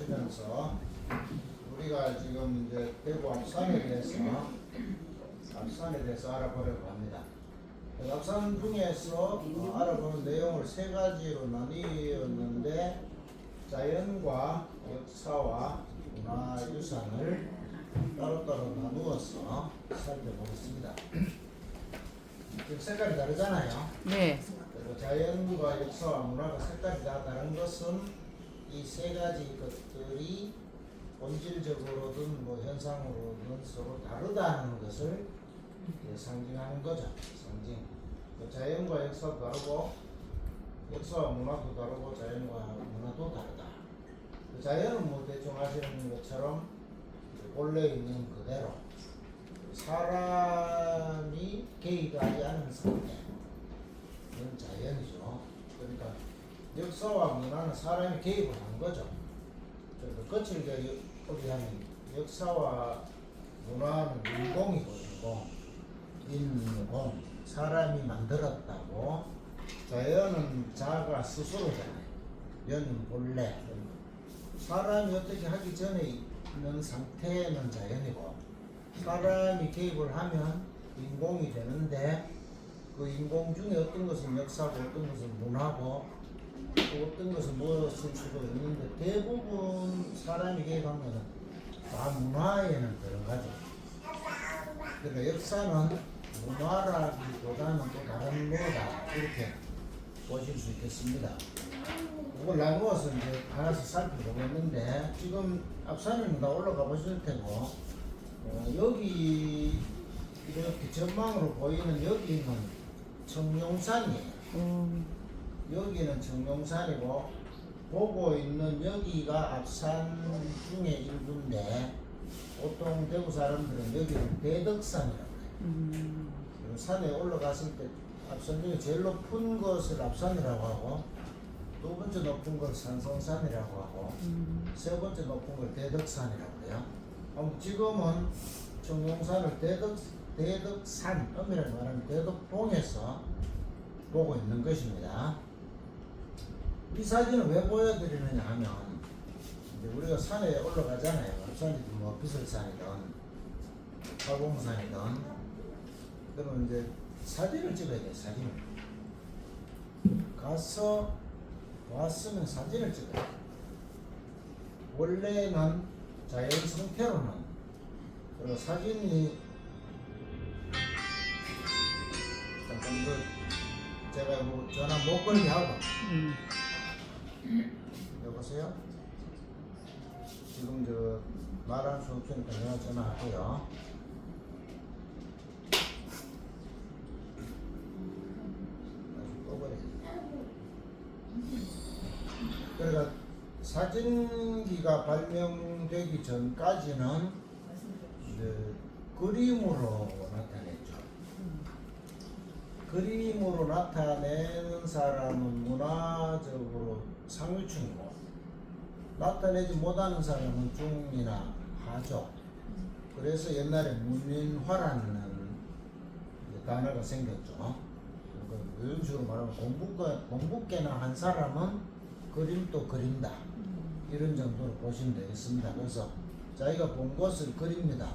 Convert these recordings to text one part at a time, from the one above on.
보여주면서 우리가 지금 이제 대구 앞산에 대해서 알아보려고 합니다. 앞산 중에서 알아보는 내용을 세 가지로 나뉘었는데 자연과 역사와 문화유산을 따로따로 나누어서 살펴보겠습니다. 지금 색깔이 다르잖아요. 네. 그리고 자연과 역사와 문화가 색깔이 다 다른 것은 이 세 가지 것들이 본질적으로든 뭐 현상으로든 서로 다르다는 것을 상징하는 거죠. 상징. 자연과 역사도 다르고 역사와 문화도 다르고 자연과 문화도 다르다. 자연은 뭐 대충 아시는 것처럼 본래 있는 그대로 사람이 개입하지 않은 상태, 이건 자연이죠. 그러니까 역사와 문화는 사람이 개입을 한 거죠. 그래서 거칠게 얘기하면 역사와 문화는 인공이고 인공, 사람이 만들었다고. 자연은 자가 스스로잖아요. 연은 본래. 사람이 어떻게 하기 전에 있는 상태는 자연이고, 사람이 개입을 하면 인공이 되는데, 그 인공 중에 어떤 것은 역사고 어떤 것은 문화고 또 어떤 것은 무엇일 수도 있는데, 대부분 사람이 개입한 것은 다 문화에는 들어가죠. 그러니까 역사는 문화라기보다는 또 다른 거다, 이렇게 보실 수 있겠습니다. 이걸 나누어서 이제 하나씩 살펴보겠는데, 지금 앞산에는 다 올라가 보실 테고, 여기 이렇게 전망으로 보이는 여기는 청룡산이에요. 여기는 청룡산이고, 보고 있는 여기가 앞산 중에 일부인데, 보통 대구 사람들은 여기는 대덕산이라고 해요. 산에 올라갔을 때 앞산 중에 제일 높은 것을 앞산이라고 하고, 두 번째 높은 걸 산성산이라고 하고, 세 번째 높은 걸 대덕산이라고 해요. 지금은 청룡산을 대덕산, 엄밀하게 말하면 대덕봉에서 보고 있는 것입니다. 이 사진을 왜 보여드리느냐 하면, 이제 우리가 산에 올라가잖아요. 앞산이든 뭐 비설산이든 팔공산이든. 그러면 이제 사진을 찍어야 돼요. 사진을 가서 왔으면 사진을 찍어야 돼요. 원래는 자연 상태로는, 그리고 사진이 잠깐 제가 뭐 전화 못 걸게 하고. 여보세요? 지금 저 말할 수 없으니까 내가 전화할게요. 그러니까 사진기가 발명되기 전까지는 이제 그림으로 나타냈죠. 그림으로 나타내는 사람은 문화적으로 상류층이고, 나타내지 못하는 사람은 중이나 하죠. 그래서 옛날에 문인화라는 단어가 생겼죠. 이런 식으로 말하면 공부께나 한 사람은 그림도 그린다, 이런 정도로 보시면 되겠습니다. 그래서 자기가 본 것을 그립니다.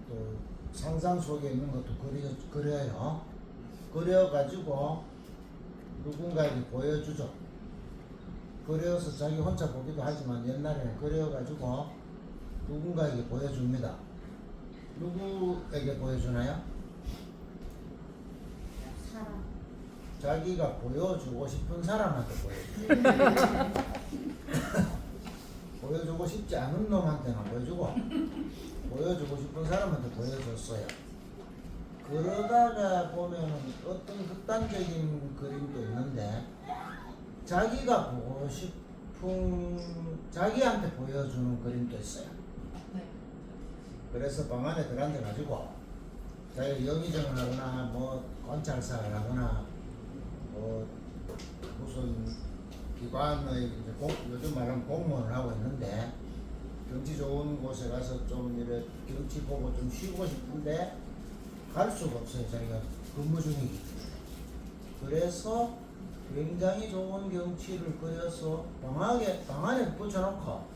또 상상 속에 있는 것도 그려요. 그려가지고 누군가에게 보여주죠. 그려서 자기 혼자 보기도 하지만 옛날에는 그려가지고 누군가에게 보여줍니다. 누구에게 보여주나요? 자기가 보여주고 싶은 사람한테 보여주죠. 보여주고 싶지 않은 놈한테는 보여주고, 보여주고 싶은 사람한테 보여줬어요. 그러다가 보면 어떤 극단적인 그림도 있는데, 자기가 보고 싶은, 자기한테 보여주는 그림도 있어요. 그래서 방 안에 들어앉아가지고 자기가 영의정을 하거나 뭐 관찰사를 하거나 뭐 무슨 기관의 요즘 말하면 공무원을 하고 있는데, 경치 좋은 곳에 가서 좀 이렇게 경치 보고 좀 쉬고 싶은데 갈 수가 없어요. 자기가 근무 중이기 때문에. 그래서 굉장히 좋은 경치를 그려서 방 안에 붙여놓고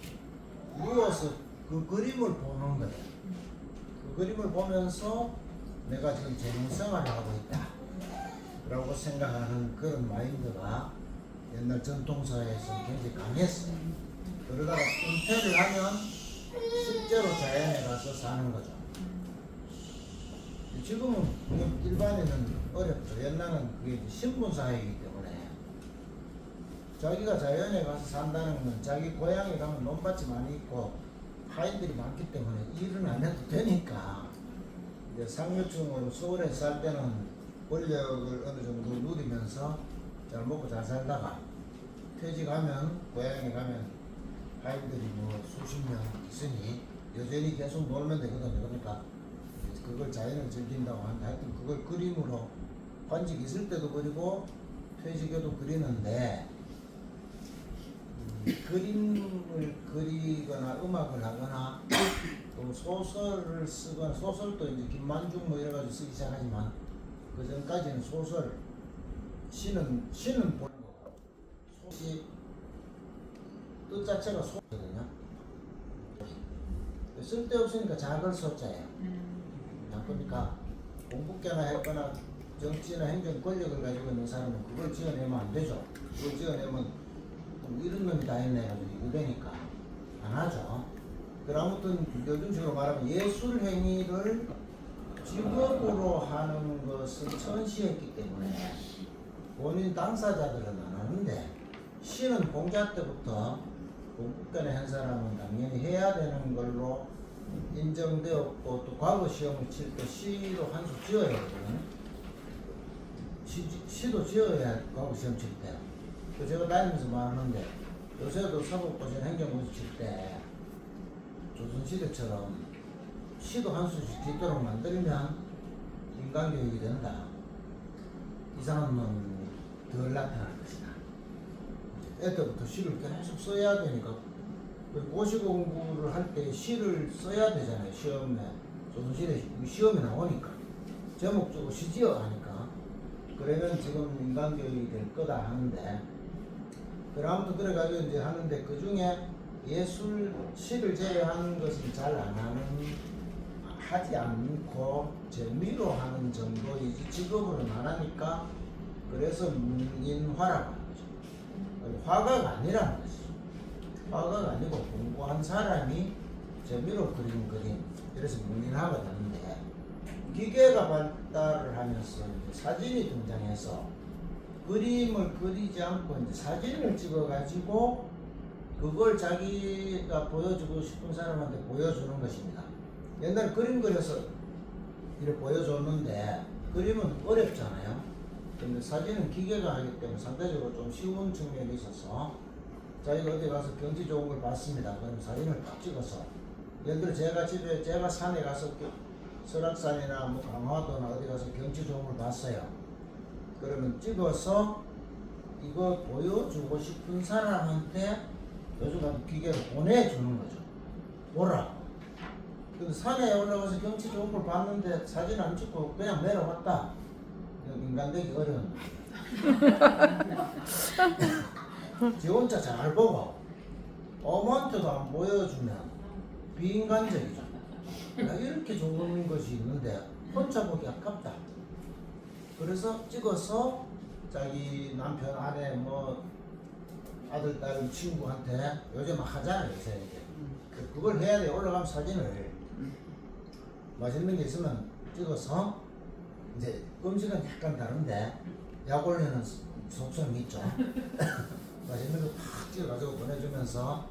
누워서 그 그림을 보는 거예요. 그 그림을 보면서 내가 지금 재능생활을 하고 있다 라고 생각하는 그런 마인드가 옛날 전통사회에서 굉장히 강했어요. 그러다가 은퇴를 하면 실제로 자연에 가서 사는 거죠. 지금은 그냥 일반인은 어렵죠. 옛날은 그게 신분사회이기 때문에 자기가 자연에 가서 산다는 건 자기 고향에 가면 논밭이 많이 있고 하인들이 많기 때문에 일은 안 해도 되니까 이제 상류층으로 서울에 살 때는 권력을 어느 정도 누리면서 잘 먹고 잘 살다가 퇴직하면 고향에 가면 하인들이 뭐 수십 명 있으니 여전히 계속 놀면 되거든요. 그러니까 그걸 자연을 즐긴다고 하는데 하여튼 그걸 그림으로 관직 있을 때도 그리고 퇴직해도 그리는데 그림을 그리거나 음악을 하거나 또 소설을 쓰거나 소설도 이제 김만중 뭐 이래가지고 쓰기 시작하지만 그 전까지는 소설 시는 보는 거고 소시 뜻 자체가 소거든요. 쓸데없으니까 작을 소자예요. 그러니까 공부께나 했거나 정치나 행정 권력을 가지고 있는 사람은 그걸 지어내면 안 되죠. 그걸 지어내면 이런 놈이 다 했네 가지고 이러니까 안 하죠. 그럼 아무튼 요즘식으로 말하면 예술 행위를 직업으로 하는 것을 천시했기 때문에 본인 당사자들은 안 하는데 시는 공자 때부터 공부권에 한 사람은 당연히 해야 되는 걸로 인정되었고 또 과거 시험을 칠 때 시로 한 수 지어야 되거든요. 시도 지어야 과거 시험 칠 때. 또 제가 다니면서 말하는데 요새도 사법고시나 행정고시 칠 때 조선시대처럼 시도 한 수씩 짓도록 만들면 인간교육이 된다. 이상한 놈 덜 나타날 것이다. 애때부터 시를 계속 써야 되니까 고시 공부를 할 때 시를 써야 되잖아요. 시험에 조선시대 시험에 나오니까 제목 주고 시지어 하니까 그러면 지금 인간교육이 될 거다 하는데 아무튼 그래가지고 이제 하는데 그 중에 예술 시를 제외하는 것은 잘 안 하지 않고 재미로 하는 정도이지 직업으로는 안 하니까 그래서 문인화라고 하는 거죠. 화가가 아니라는 거지. 화가가 아니고 공부한 사람이 재미로 그린 그림. 그래서 문인화가 되는데 기계가 발달을 하면서 이제 사진이 등장해서 그림을 그리지 않고 이제 사진을 찍어가지고 그걸 자기가 보여주고 싶은 사람한테 보여주는 것입니다. 옛날에 그림 그려서 이렇게 보여줬는데 그림은 어렵잖아요. 근데 사진은 기계가 하기 때문에 상대적으로 좀 쉬운 측면이 있어서 자기가 어디 가서 경치 좋은 걸 봤습니다. 그럼 사진을 딱 찍어서 예를 들어 제가 산에 가서 설악산이나 뭐 강화도나 어디 가서 경치 좋은 걸 봤어요. 그러면 찍어서 이거 보여주고 싶은 사람한테 요즘 같은 기계로 보내주는 거죠. 보라. 근데 산에 올라가서 경치 좋은 걸 봤는데 사진 안 찍고 그냥 내려왔다. 인간 되기 어려운. 지 혼자 잘 보고 어머한테도 안 보여주면 비인간적이죠. 이렇게 좋은 것이 있는데 혼자 보기 아깝다. 그래서 찍어서 자기 남편, 아내, 뭐 아들, 딸, 친구한테 요즘 하잖아요. 요새 이제 그걸 해야 돼. 올라가면 사진을 맛있는 게 있으면 찍어서 이제 음식은 약간 다른데 약 올리는 속성이 있죠. 맛있는 거 팍 찍어가지고 보내주면서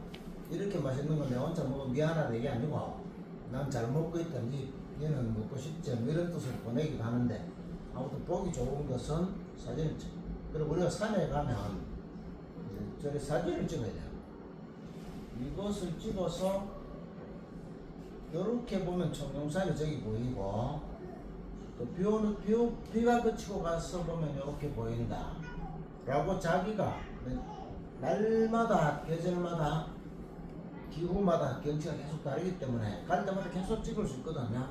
이렇게 맛있는 거 내가 혼자 먹으면 미안하다 이게 아니고 난 잘 먹고 있다. 얘는 먹고 싶지 뭐 이런 뜻으로 보내기도 하는데 아무튼 보기 좋은 것은 사진을 찍어. 그리고 우리가 산에 가면 이제 저기 사진을 찍어야 돼요. 이것을 찍어서 이렇게 보면 청룡산이 저기 보이고 또 비가 그치고 가서 보면 이렇게 보인다 라고 자기가 날마다 계절마다 기후마다 경치가 계속 다르기 때문에 갈 때마다 계속 찍을 수 있거든요.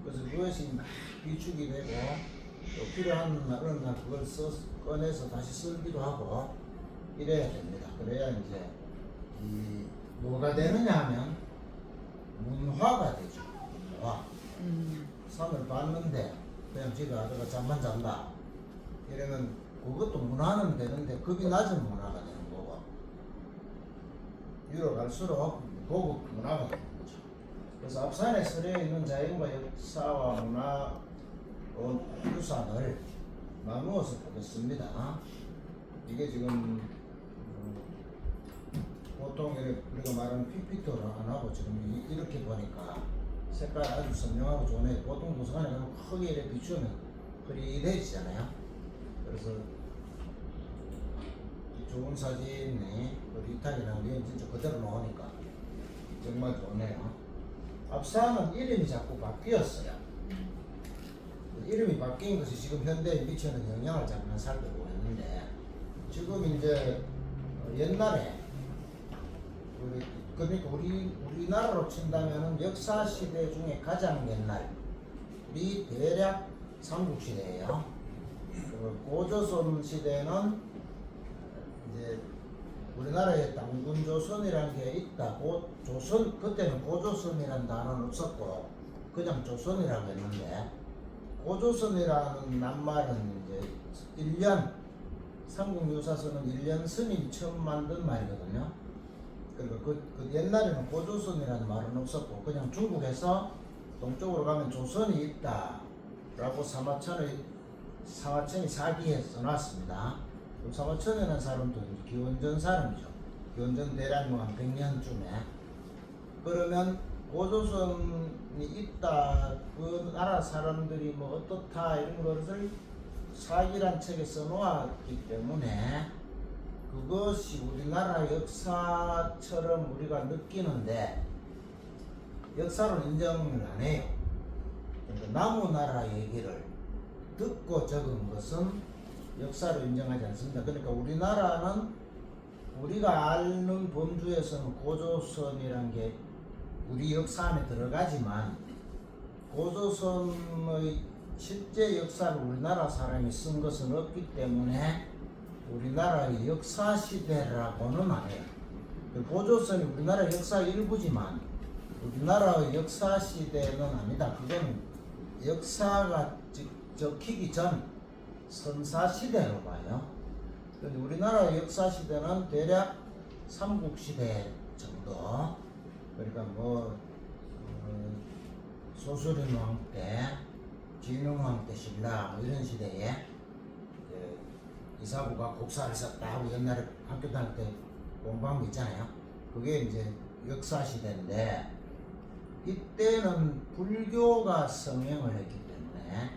그래서 그것이 비축이 되고 또 필요한 날 어느 날 그걸 꺼내서 다시 쓰기도 하고 이래야 됩니다. 그래야 이제 이 뭐가 되느냐 하면 문화가 되죠. 문화. 상을 받는데 그냥 집에 가다가 잠만 잔다 이러면 그것도 문화는 되는데 급이 낮은 문화가 되는 거고, 위로 갈수록 고급 문화가 되는 거죠. 그래서 앞산에 서려에 있는 자연과 역사와 문화 유산을 나누어서 보겠습니다. 이게 지금 보통 우리가 말하는 PPT로 안 하고 지금 이렇게 보니까 색깔 아주 선명하고 좋네. 보통 도서관에 가면 크게 이렇게 비추면 흐릿해지잖아요. 그래서 좋은 사진이 흐릿하게 나오면 진짜 그대로 나오니까 정말 좋네요. 앞사는 이름이 자꾸 바뀌었어요. 이름이 바뀐 것이 지금 현대에 미치는 영향을 잠깐 살펴보겠는데, 지금 이제 옛날에 그러니까 우리나라로 친다면은 역사 시대 중에 가장 옛날이 대략 삼국시대예요. 고조선 시대는 이제 우리나라에 당군조선이라는 게 있다. 조선 그때는 고조선이라는 단어는 없었고 그냥 조선이라고 했는데, 고조선이라는 낱말은 이제 1년 삼국유사서는 1년 스님 처음 만든 말이거든요. 그리고 그 옛날에는 고조선이라는 말은 없었고 그냥 중국에서 동쪽으로 가면 조선이 있다라고 사마천이 사기에 써놨습니다. 사마천이라는 사람도 기원전 사람이죠. 기원전 대략 한 100년쯤에. 그러면 고조선이 있다, 그 나라 사람들이 뭐 어떻다 이런 것을 사기란 책에 써놓았기 때문에 그것이 우리나라 역사처럼 우리가 느끼는데 역사로 인정을 안 해요. 그러니까 남의 나라 얘기를 듣고 적은 것은 역사로 인정하지 않습니다. 그러니까 우리나라는 우리가 아는 본주에서는 고조선이란 게 우리 역사 안에 들어가지만 고조선의 실제 역사를 우리나라 사람이 쓴 것은 없기 때문에 우리나라의 역사 시대라고는 안 해요. 고조선이 우리나라 역사 일부지만 우리나라의 역사 시대는 아니다. 그건 역사가 적히기 전 선사 시대로 봐요. 그런데 우리나라 역사 시대는 대략 삼국시대 정도. 그러니까 소수림 왕 때, 진흥 왕 때 신라 뭐 이런 시대에 이사구가 곡사를 썼다 하고 옛날에 학교 다닐 때 공부한 거 있잖아요. 그게 이제 역사 시대인데, 이때는 불교가 성행을 했기 때문에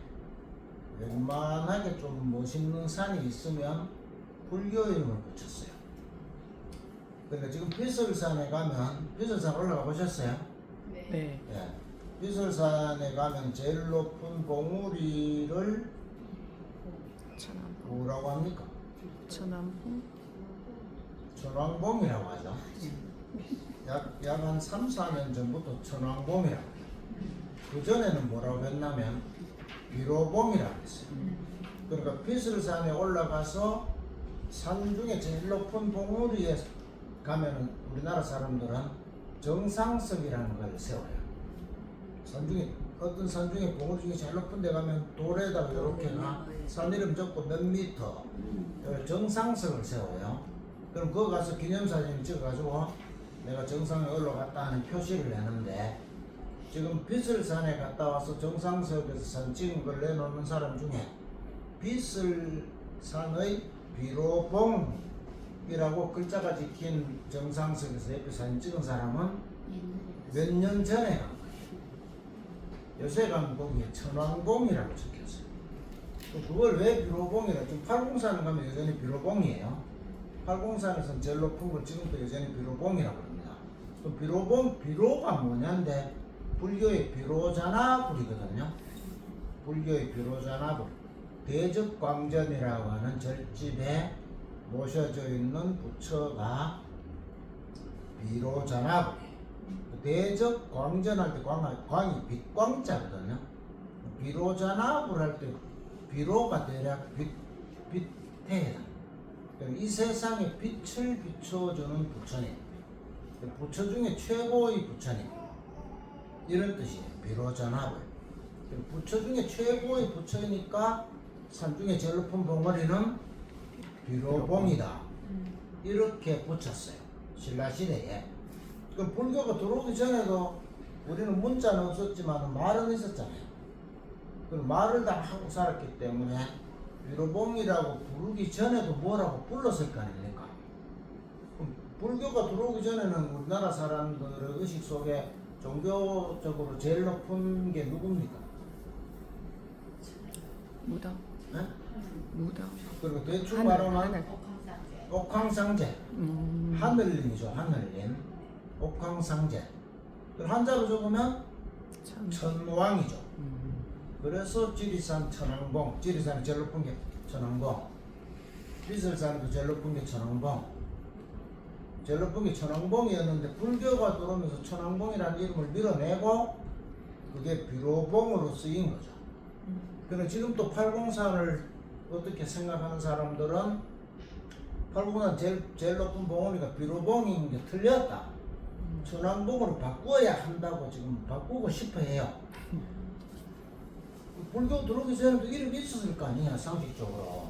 웬만하게 좀 멋있는 산이 있으면 불교 이름을 붙였어요. 그러니까 지금 비설산에 가면, 비설산 올라가 보셨어요? 네. 예. 비설산에 가면 제일 높은 봉우리를 뭐라고 합니까? 천안봉? 천왕봉이라고 하죠. 약 한 3, 4년 전부터 천왕봉이라고 해요. 그전에는 뭐라고 했냐면 비로봉이라고 했어요. 그러니까 비설산에 올라가서 산 중에 제일 높은 봉우리에 가면은 우리나라 사람들은 정상석이라는 걸 세워요. 산 중에 어떤 산 중에 봉우리 중에 제일 높은 데 가면 돌에다가 이렇게나 산 이름 적고 몇 미터 정상석을 세워요. 그럼 그거 가서 기념사진 찍어가지고 내가 정상에 올라갔다 하는 표시를 내는데, 지금 비설산에 갔다 와서 정상석에서 사진 찍은 걸 내놓는 사람 중에 비설산의 비로봉이라고 글자가 찍힌 정상석에서 옆에 사진 찍은 사람은 몇 년 전에 간 거예요. 요새 가면 거기에 천왕봉이라고 적혀있어요. 그걸 왜 비로봉이라? 지금 팔공산에 가면 여전히 비로봉이에요. 팔공산에서는 제일 높은 걸 지금도 여전히 비로봉이라고 합니다. 그럼 비로가 뭐냐인데, 불교의 비로자나불이거든요. 불교의 비로자나불. 대적광전이라고 하는 절집에 모셔져 있는 부처가 비로자나불이에요. 대적광전할 때 광이 빛광자거든요. 비로자나불 할 때 비로가 대략 빛에 이 세상에 빛을 비춰주는 부처님, 부처 중에 최고의 부처님 이런 뜻이에요. 비로전합을. 부처 중에 최고의 부처니까 산 중에 제일 높은 봉우리는 비로봉이다 이렇게 붙였어요. 신라시대에. 그럼 불교가 들어오기 전에도 우리는 문자는 없었지만 말은 있었잖아요. 그럼 말을 다 하고 살았기 때문에 비로봉이라고 부르기 전에도 뭐라고 불렀을 거 아닙니까? 그럼 불교가 들어오기 전에는 우리나라 사람들의 의식 속에 종교적으로 제일 높은 게 누굽니까? 무당. 네? 무당. 그리고 대충 하늘, 말하면 하늘. 옥황상제, 하늘림이죠. 하늘림, 옥황상제. 한자로 적으면 참. 천왕이죠. 그래서 지리산 천왕봉, 지리산이 제일 높은 게 천왕봉, 비설산도 제일 높은 게 천왕봉, 제일 높은 게 천왕봉이었는데 불교가 들어오면서 천왕봉이라는 이름을 밀어내고 그게 비로봉으로 쓰인 거죠. 그런데 지금 또 팔공산을 어떻게 생각하는 사람들은 팔공산 제일 높은 봉우리가 비로봉인 게 틀렸다. 천왕봉으로 바꾸어야 한다고 지금 바꾸고 싶어 해요. 불교 들어오기 전에도 이름이 있었을 거 아니야, 상식적으로.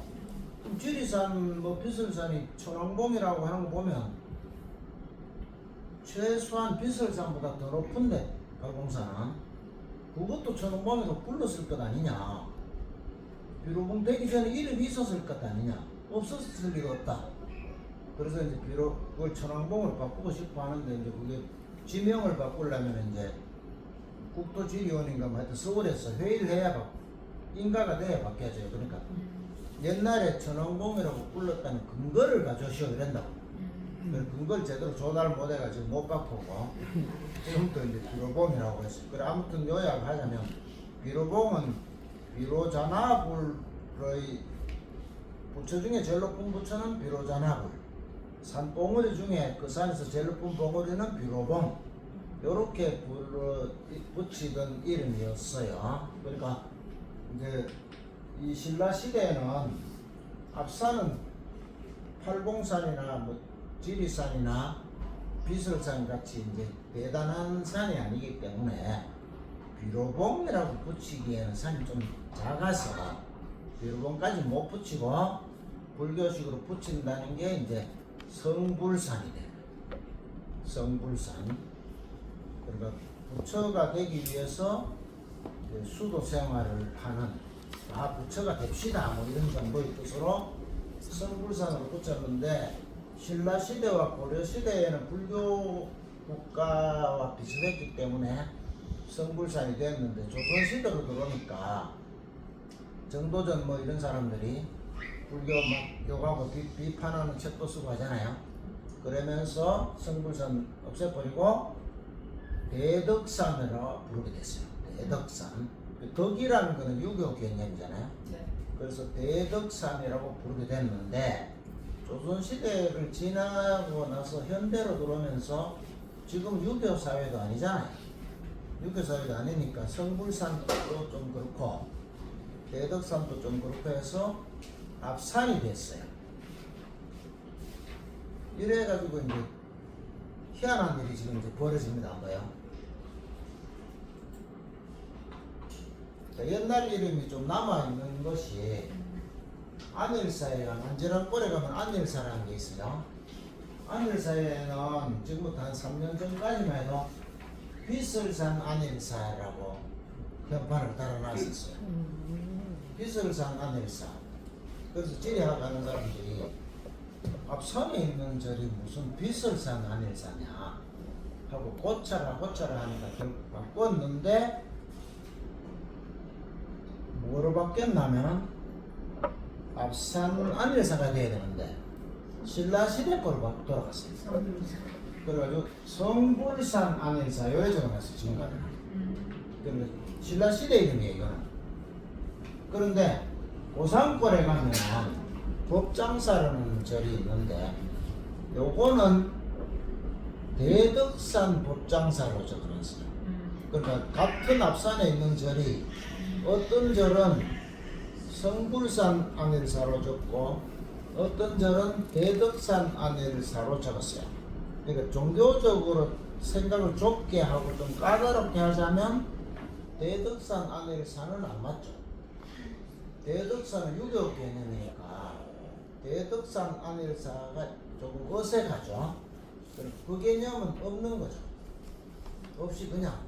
그럼 지리산, 비설산이 천왕봉이라고 하는 거 보면 최소한 비설산보다 더 높은데 팔공산은 그것도 천왕봉이라고 불렀을 것 아니냐. 비로봉 되기 전에 이름이 있었을 것 아니냐. 없었을 리가 없다. 그래서 이제 비로 그걸 천왕봉으로 바꾸고 싶어 하는데 이제 그게 지명을 바꾸려면 이제 국토지리원인가 뭐 하여튼 서울에서 회의를 해야 인가가 돼야 바뀌어져요. 그러니까 옛날에 천왕봉이라고 불렀다는 근거를 가져오시오 이런다고. 그 근거를 제대로 조달 못 해가지고 못 바꾸고 지금부터 이제 비로봉이라고 했어요. 그래 아무튼 요약을 하자면 비로봉은 비로자나불의 부처 중에 제일 높은 부처는 비로자나불, 산 봉우리 중에 그 산에서 제일 높은 봉우리는 비로봉, 요렇게 붙이던 이름이었어요. 그러니까 이제 이 신라 시대에는 앞산은 팔공산이나 뭐 지리산이나 비설산 같이 이제 대단한 산이 아니기 때문에 비로봉이라고 붙이기에는 산이 좀 작아서 비로봉까지 못 붙이고 불교식으로 붙인다는 게 이제 성불산이 돼요. 성불산. 그러니까 부처가 되기 위해서 수도 생활을 하는 부처가 됩시다 뭐 이런 정도의 뜻으로 성불산으로 붙였는데 신라 시대와 고려 시대에는 불교 국가와 비슷했기 때문에 성불산이 됐는데 조선 시대로 들어오니까 정도전 뭐 이런 사람들이 불교 막 욕하고 비판하는 책도 쓰고 하잖아요. 그러면서 성불산 없애버리고 대덕산으로 부르게 됐어요. 대덕산. 덕이라는 거는 유교 개념이잖아요. 네. 그래서 대덕산이라고 부르게 됐는데 조선시대를 지나고 나서 현대로 들어오면서 지금 유교 사회도 아니잖아요. 유교 사회도 아니니까 성불산도 좀 그렇고 대덕산도 좀 그렇고 해서 앞산이 됐어요. 이래가지고 이제 희한한 일이 지금 이제 벌어집니다. 뭐요? 옛날 이름이 좀 남아있는 것이 안일사에가 안전한 꼴에 가면 안일사라는 게 있어요. 안일사에는 지금부터 한 3년 전까지만 해도 비설산 안일사라고 현판을 달아놨었어요. 비설산 안일사. 그래서 지리하고 가는 사람들이 앞산에 있는 절이 무슨 비설산 안일사냐 하고 고쳐라 하니까 결국 바꿨는데 뭐로 바뀌었냐면 앞산 안일사가 돼야 되는데 신라 시대 거로 돌아갔어요. 그래가지고 성불산 안일사 요에 적어놨어요. 지금까지는. 그러니까 신라 시대 이름이에요. 이거는. 그런데 고산골에 가면 법장사라는 절이 있는데 요거는 대덕산 법장사로 적어놨어요. 그러니까 같은 앞산에 있는 절이 어떤 절은 성불산 안에를 사로잡고 어떤 절은 대덕산 안에를 사로잡았어요. 그러니까 종교적으로 생각을 좁게 하고 좀 까다롭게 하자면 대덕산 안에를 사는 안 맞죠. 대덕산은 유교 개념이니까 대덕산 안에를 사가 조금 어색하죠. 그 개념은 없는 거죠. 없이 그냥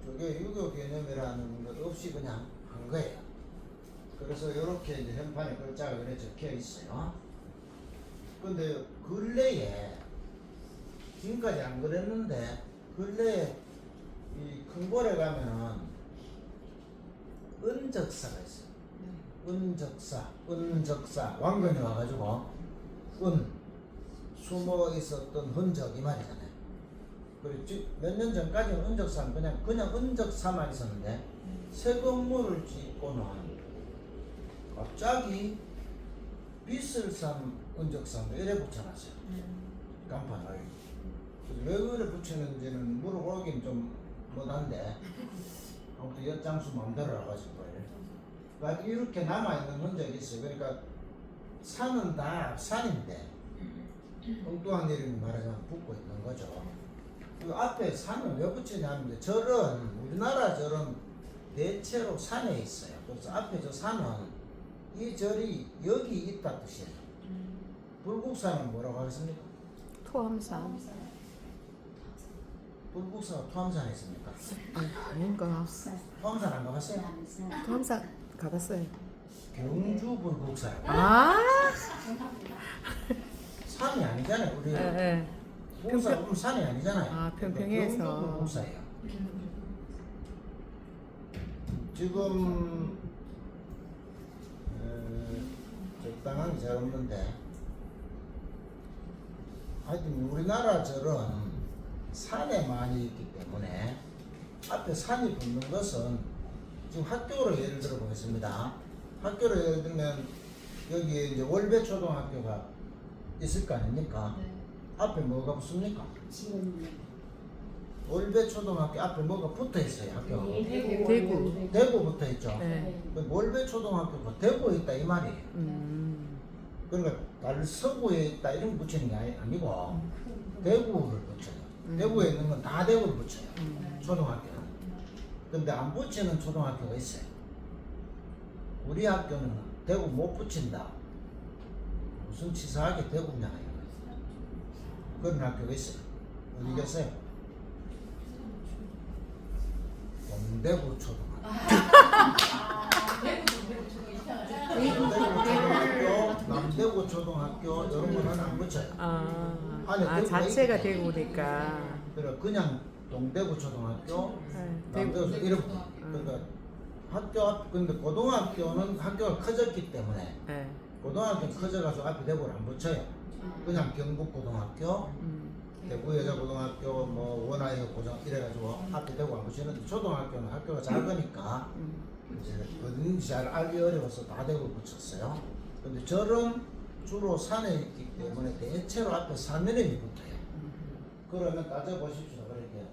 그게 유교 개념이라는 것 없이 그냥 한 거예요. 그래서 이렇게 이제 현판에 글자가 이렇게 적혀 있어요. 근데 근래에 지금까지 안 그랬는데 근래에 이 큰골에 가면은 은적사가 있어요. 은적사 왕건이 와가지고 숨어 있었던 흔적 이 말이잖아요. 그리고 몇 년 전까지는 은적사는 그냥 은적사만 있었는데 새 건물을 짓고는 갑자기 비슬산 은적사도 이래 붙여놨어요. 간판을. 왜 그래 붙이는지는 물어보긴 좀 못한데 아무튼 엿장수 마음대로 나가지고 그러니까 이렇게 남아있는 흔적이 있어요. 그러니까 산은 다 산인데 엉뚱한 이름이 말하자면 붙고 있는 거죠. 그 앞에 산을 왜 붙이냐면 절은 우리나라 절은 대체로 산에 있어요. 그래서 앞에 저 산은 이 절이 여기 있다 뜻이에요. 불국사는 뭐라고 하겠습니까? 토함산. 불국사가 토함산에 있습니까? 아닌가. 토함산 안 가봤어요? 토함산 가봤어요. 경주 불국사요. 아, 산이 아니잖아요. 우리 예. 북사 보면 산이 아니잖아요. 아, 평평해서. 경주 불국사예요. 지금 적당한 게 잘 없는데 하여튼 우리나라 절은 산에 많이 있기 때문에 앞에 산이 붙는 것은 지금 학교로 예를 들어 보겠습니다. 학교로 예를 들면 여기에 이제 월배초등학교가 있을 거 아닙니까? 네. 앞에 뭐가 붙습니까? 지금 월배초등학교 앞에 뭐가 붙어 있어요, 학교가. 대구. 대구 붙어 있죠. 네. 월배초등학교가 대구에 있다 이 말이에요. 그러니까 달서구에 있다 이런 거 붙이는 게 아니고 대구를 붙여요. 대구에 있는 건 다 대구를 붙여요. 초등학교는. 근데 안 붙이는 초등학교가 있어요. 우리 학교는 대구 못 붙인다. 무슨 치사하게 대구냐 그런 학교가 있어요. 어디 계세요? 동대구 초등학교. 동대구 초등학교, 남대구 초등학교 이런 거는 안 붙여요. 아, 자체가 대구니까. 그래 그냥 동대구 초등학교, 네, 남대구 대구. 이런 거. 그러니까 학교 앞 근데 고등학교는 학교가 커졌기 때문에 네. 고등학교는 커져가지고 앞에 대구를 안 붙여요. 그냥 경북고등학교, 대구 여자고등학교, 뭐 원아이 고등 이래가지고 앞에 대구 안 붙이는데 초등학교는 학교가 작으니까 이제 어딘지 잘 알기 어려워서 다 대구 붙였어요. 근데 절은 주로 산에 있기 때문에 대체로 앞에 산 이름이 붙어요. 그러면 따져보십시오. 그렇게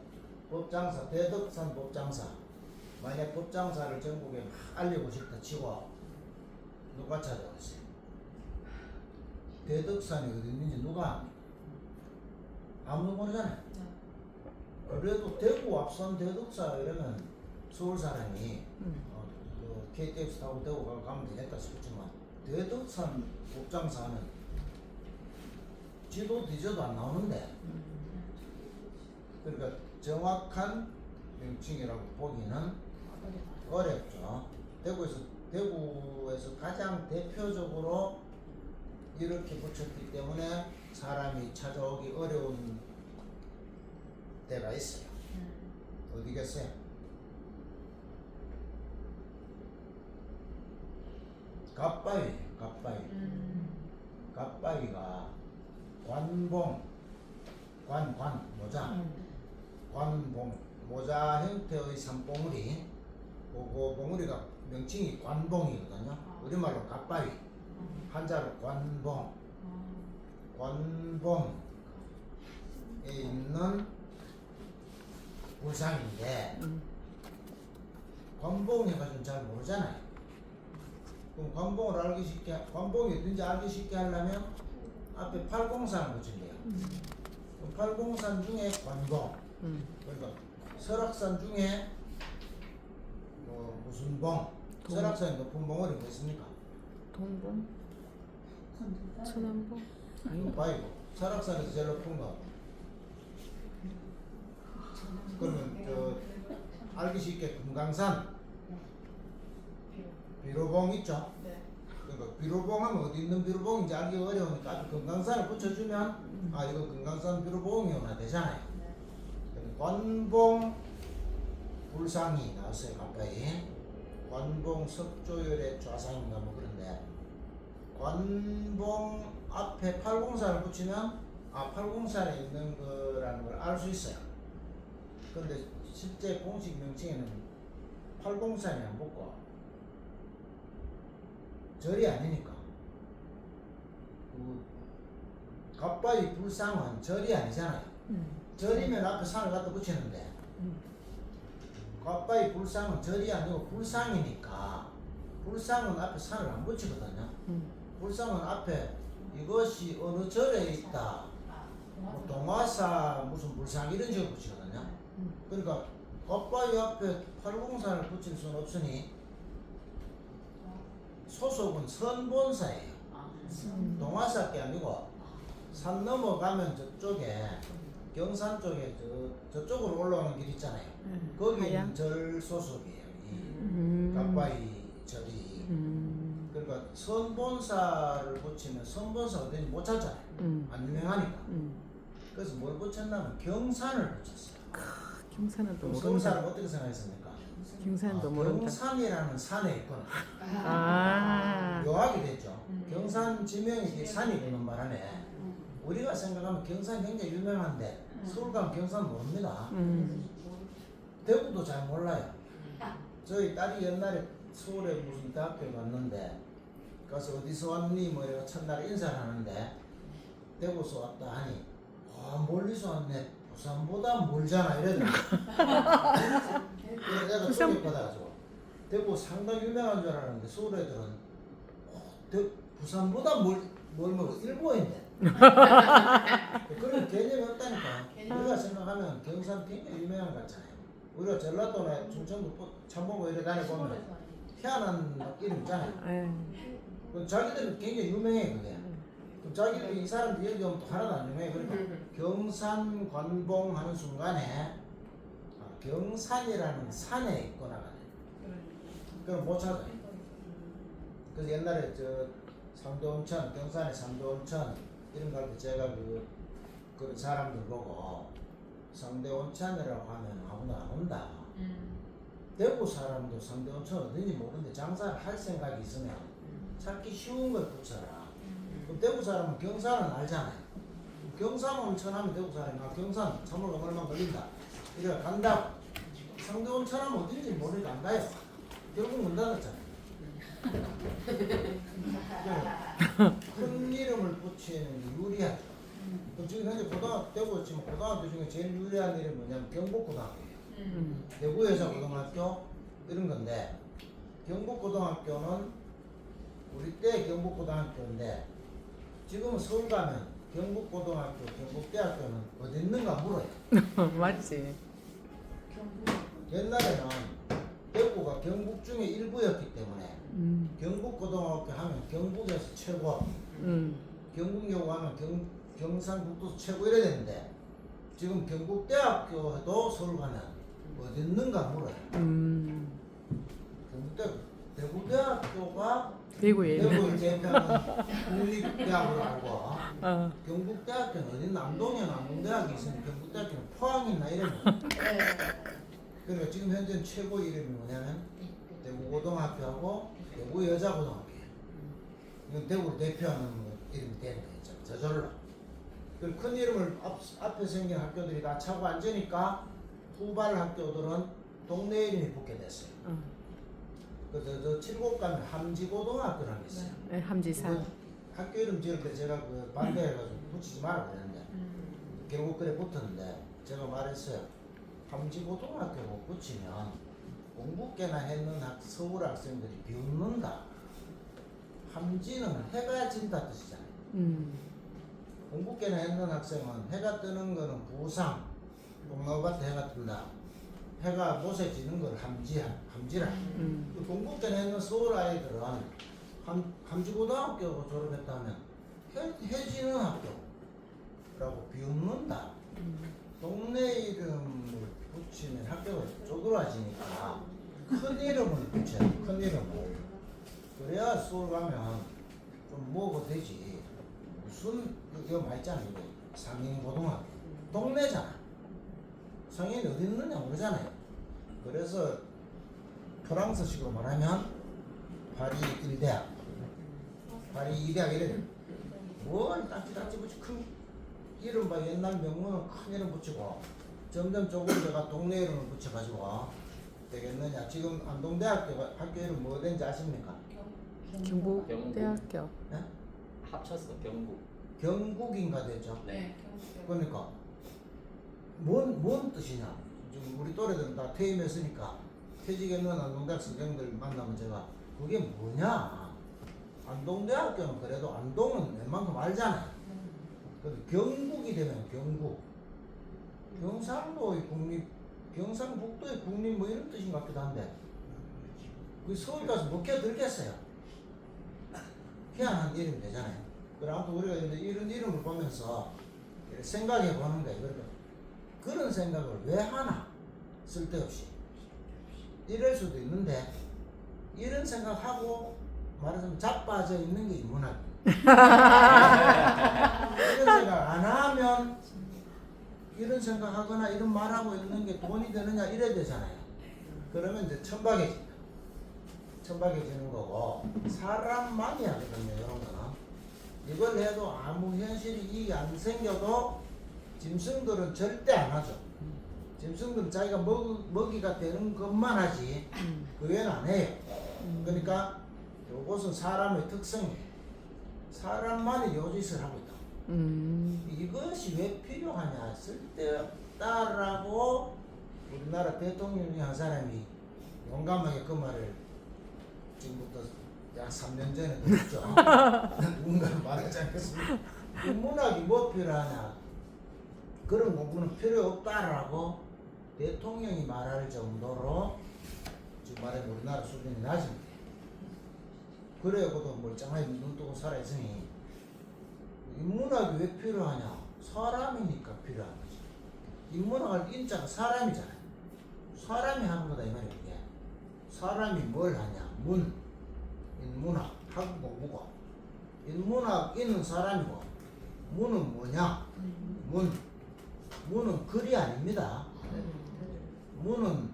법장사, 대덕산 법장사. 만약 법장사를 전국에 막 알리고 싶다 치고 누가 찾아왔어요? 대덕산이 어디 있는지 누가 압니까? 아무도 모르잖아요. 그래도 대구 앞선 대덕사 이러면 서울 사람이 그 KTX 타고 대구 가면 되겠다 싶지만 대덕산 법장사는 지도 뒤져도 안 나오는데 그러니까 정확한 명칭이라고 보기는 어렵죠. 대구에서 가장 대표적으로 이렇게 붙였기 때문에 사람이 찾아오기 어려운 데가 있어요. 어디겠어요? 갓바위. 갓바위가 관봉, 모자, 관봉, 모자 형태의 산봉우리, 그 봉우리가 명칭이 관봉이거든요. 우리말로 갓바위, 한자로 관봉. 관봉에 있는 불상인데 관봉 해가지고 잘 모르잖아요. 그럼 관봉을 알기 쉽게, 관봉이 어딘지 알기 쉽게 하려면 앞에 팔공산을 붙인대요. 그럼 팔공산 중에 관봉, 그러니까 설악산 중에 무슨 봉, 설악산에 높은 봉우리 뭐 있습니까? 동봉? 천안봉? 아니 바이고 설악산에서 제일 높은 거. 그러면 알기 쉽게 금강산 비로봉 있죠? 그러니까 비로봉 하면 어디 있는 비로봉인지 알기가 어려우니까 앞에 금강산을 붙여주면 아 이거 금강산 비로봉이구나 되잖아요. 관봉 불상이 나왔어요. 가까이 관봉 석조열의 좌상인가 뭐 그런데 관봉 앞에 팔공산을 붙이면 아 팔공산에 있는 거라는 걸 알 수 있어요. 근데 실제 공식 명칭에는 팔공산이 안 붙고 절이 아니니까 갑바위 불상은 절이 아니잖아요. 절이면 앞에 산을 갖다 붙이는데 갑바위 불상은 절이 아니고 불상이니까 불상은 앞에 산을 안 붙이거든요. 불상은 앞에 이것이 어느 절에 있다 뭐 동화사 무슨 불상 이런 식으로 붙이거든요. 그러니까 갑바위 앞에 팔공산을 붙일 수는 없으니 소속은 선본사예요. 동화사께 아니고 산 넘어가면 저쪽에 경산 쪽에 저쪽으로 올라오는 길 있잖아요. 거기는 절 소속이에요. 이 갑바위 절이. 그러니까 선본사를 붙이면 선본사 어딘지 못 찾잖아요. 안 유명하니까. 그래서 뭘 붙였냐면 경산을 붙였어요. 경산은 또 경산을 모른다. 어떻게 생각했습니까? 경산은 또 모른다. 경산이라는 산에 있거나 아, 묘하게 됐죠. 경산 지명이 산이 되는 바람에 우리가 생각하면 경산 굉장히 유명한데 서울 가면 경산 모릅니다. 대구도 잘 몰라요. 저희 딸이 옛날에 서울에 무슨 대학교 갔는데 가서 어디서 왔니 뭐 이래가 첫날 인사를 하는데 대구에서 왔다 하니 아 멀리서 왔네 부산보다 멀잖아 이러더라고. 그래서 내가 소개받아가지고 대구 상당히 유명한 줄 알았는데 서울 애들은 부산보다 멀면 일본인데 그런 개념이 없다니까. 우리가 생각하면 경산 굉장히 유명한 거 같잖아요. 우리가 전라도나 충청도 참보고 이래 다니보면 희한한 이름 있잖아요. 그럼 자기들은 굉장히 유명해 그게. 그럼 자기들이 이 사람들 여기 오면 또 하나도 안 유명해. 그러니까 경산 관봉 하는 순간에 경산이라는 산에 있거나 가네. 그럼 못 찾아요. 그래서 옛날에 상도온천, 경산의 상도온천 이런 거 할 때 제가 그런 사람들 보고 상대온천이라고 하면 아무나 안 온다. 대구 사람도 상대온천 어딘지 모르는데 장사를 할 생각이 있으면 찾기 쉬운 걸 붙여라. 그럼 대구 사람은 경산은 알잖아요. 경산 온천 하면 대구 사람이 경산 참으로 얼마 걸린다. 이래 간다. 상대온천 하면 어딘지 모르니까 안 가요. 결국 문 닫았잖아요. 큰 이름을 붙이는 게 유리하죠. 지금 현재 대구 지금 고등학교 중에 제일 유리한 이름이 뭐냐면 경북고등학교예요. 대구 여자고등학교 이런 건데 경북고등학교는 우리 때 경북고등학교인데 지금은 서울 가면 경북고등학교, 경북대학교는 어디 있는가 물어요. 맞지. 옛날에는 대구가 경북 중에 일부였기 때문에 경북고등학교 하면 경북에서 최고, 경북여고 하면 경상북도에서 최고 이래야 되는데 지금 경북대학교도 서울 가면 어디 있는가 물어요. 대구대학교가 대구에 대구를 대표하는 국립대학으로 알고 경북대학교는 어디 남동이나 남동대학이 있으면 경북대학교는 포항이 있나 이러면 그러니까 지금 현재 최고 이름이 뭐냐면 대구고등학교하고 대구여자고등학교예요. 이건 대구를 대표하는 이름이 되는 거죠. 저절로. 그 큰 이름을 앞에 생긴 학교들이 다 차고 앉으니까 후발 학교들은 동네 이름이 붙게 됐어요. 저 칠곡 가면 함지고등학교라는 게 있어요. 네, 함지산. 학교 이름 지을 때 제가 반대해가지고 붙이지 마라 그랬는데 결국 그래 붙었는데 제가 말했어요. 함지고등학교고 붙이면 공부 꽤나 했는 서울 학생들이 비웃는다. 함지는 해가 진다 뜻이잖아요. 공부께나 했는 학생은 해가 뜨는 거는 부상, 동나무밭에 해가 뜬다. 해가 못에 지는 걸 함지라. 공부께나 했는 서울 아이들은 함지고등학교 졸업했다면 해 지는 학교라고 비웃는다. 동네 이름을 붙이면 학교가 쪼그라지니까 큰 이름을 붙여야 돼. 큰 이름을. 그래야 서울 가면 좀 뭐가 되지. 무슨 이거 말있잖아. 이거 상인고등학교 동네잖아. 상인이 어디 있느냐 모르잖아요. 그래서 프랑스식으로 말하면 파리 1대학, 파리 2대학 이래 돼. 뭘 딱지 붙이 큰 이름 봐. 옛날 명문은 큰 이름 붙이고 점점 조금 동네 이름을 붙여가지고 되겠느냐. 지금 안동대학교가 학교 이름 뭐 된지 아십니까? 경북대학교. 네? 합쳐서 경북. 경북인가 되죠. 네. 그러니까 뭔 뜻이냐. 지금 우리 또래들은 다 퇴임했으니까 퇴직했는 안동대학 선생님들 만나면 제가 그게 뭐냐. 안동대학교는 그래도 안동은 웬만큼 알잖아요. 그래도 경북이 되면 경북, 경상도의 국립, 경상북도의 국립 뭐 이런 뜻인 것 같기도 한데 그 서울 가서 먹혀 들겠어요. 희한한 이름이 되잖아요. 그래 아무튼 우리가 이제 이런 이름을 보면서 생각해 보는 거예요. 그러니까 그런 생각을 왜 하나? 쓸데없이. 이럴 수도 있는데 이런 생각하고 말하자면 자빠져 있는 게 인문학이에요. 이런 생각 안 하면 이런 생각하거나 이런 말하고 있는 게 돈이 되느냐 이래야 되잖아요. 그러면 이제 천박해진다. 천박해지는 거고 사람만이 하거든요. 이런 거는 이걸 해도 아무 현실이 이익이 안 생겨도 짐승들은 절대 안 하죠. 짐승들은 자기가 먹이가 되는 것만 하지 그 외에는 안 해요. 그러니까 이것은 사람의 특성이에요. 사람만이 요 짓을 하고 있다. 이것이 왜 필요하냐. 쓸데없다라고 우리나라 대통령이 한 사람이 용감하게 그 말을 지금부터 약 3년 전에 들었죠. 누군가는 말하지 않겠습니까? 인문학이 뭐 필요하냐. 그런 공부는 필요 없다라고 대통령이 말할 정도로 지금 말하면 우리나라 수준이 낮습니다. 그래야 그도 멀쩡하게 눈 뜨고 살아있으니 인문학이 왜 필요하냐. 사람이니까 필요한 거지. 인문학을 인자가 사람이잖아요. 사람이 하는 거다 이 말이에요. 이게. 사람이 뭘 하냐. 인문학 학부 공부고 인문학 있는 사람이고 문은 뭐냐. 문은 글이 아닙니다. 문은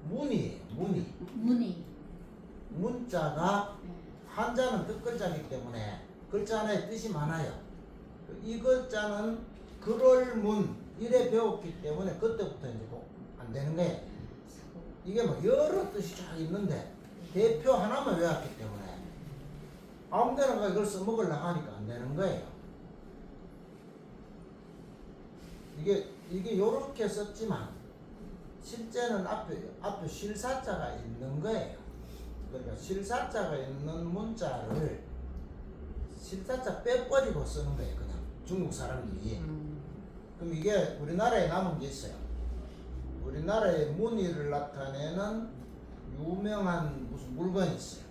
문이에요. 문이. 문자가 한자는 뜻글자이기 때문에 글자 하나에 뜻이 많아요. 이 글자는 그럴 문 이래 배웠기 때문에 그때부터 이제 안 되는 거예요. 이게 뭐 여러 뜻이 쫙 있는데 대표 하나만 외웠기 때문에 아무데나 이걸 써먹으려고 하니까 안 되는 거예요. 이게 요렇게 썼지만 실제는 앞에 실사자가 있는 거예요. 그러니까 실사자가 있는 문자를 실사자 빼버리고 쓰는 거예요. 그냥 중국 사람들이. 그럼 이게 우리나라에 남은 게 있어요. 우리나라의 문의를 나타내는 유명한 무슨 물건이 있어요.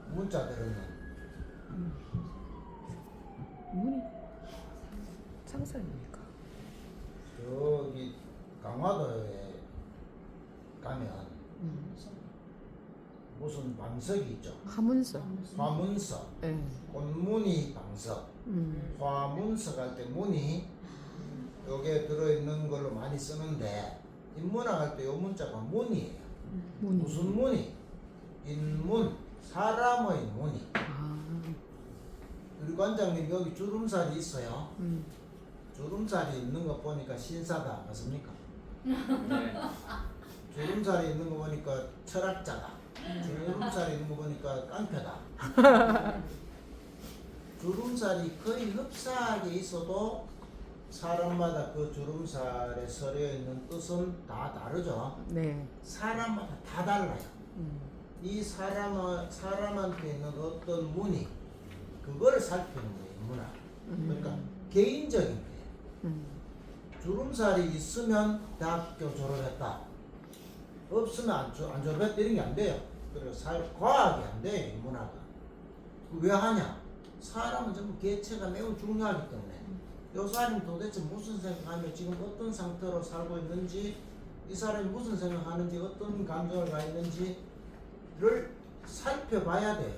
문자 들으면 문이 창살입니까? 저기 강화도에 가면 무슨 방석이 있죠. 화문서. 화문서, 예. 꽃무늬 방석, 화문석 할 때 문이 여기에 들어있는 걸로 많이 쓰는데 인문학 할 때 요 문자가 문이에요. 무슨 문이? 인문, 사람의 문이. 우리 관장님 여기 주름살이 있어요. 주름살이 있는 거 보니까 신사다 맞습니까? 네. 주름살이 있는 거 보니까 철학자다. 주름살이 있는 거 보니까 깡패다. 주름살이 거의 흡사하게 있어도 사람마다 그 주름살에 서려 있는 뜻은 다 다르죠. 네. 사람마다 다 달라요. 이 사람한테 있는 어떤 문의 그걸 살피는 거예요. 문화. 그러니까 개인적인 거예요. 주름살이 있으면 대학교 졸업했다. 없으면 안 졸업했다 이런 게 안 돼요. 그리고 과학이 안 돼요. 이 문화가. 왜 하냐? 사람은 전부 개체가 매우 중요하기 때문에 이 사람이 도대체 무슨 생각하며 지금 어떤 상태로 살고 있는지 이 사람이 무슨 생각하는지 어떤 감정을 가 있는지를 살펴봐야 돼요.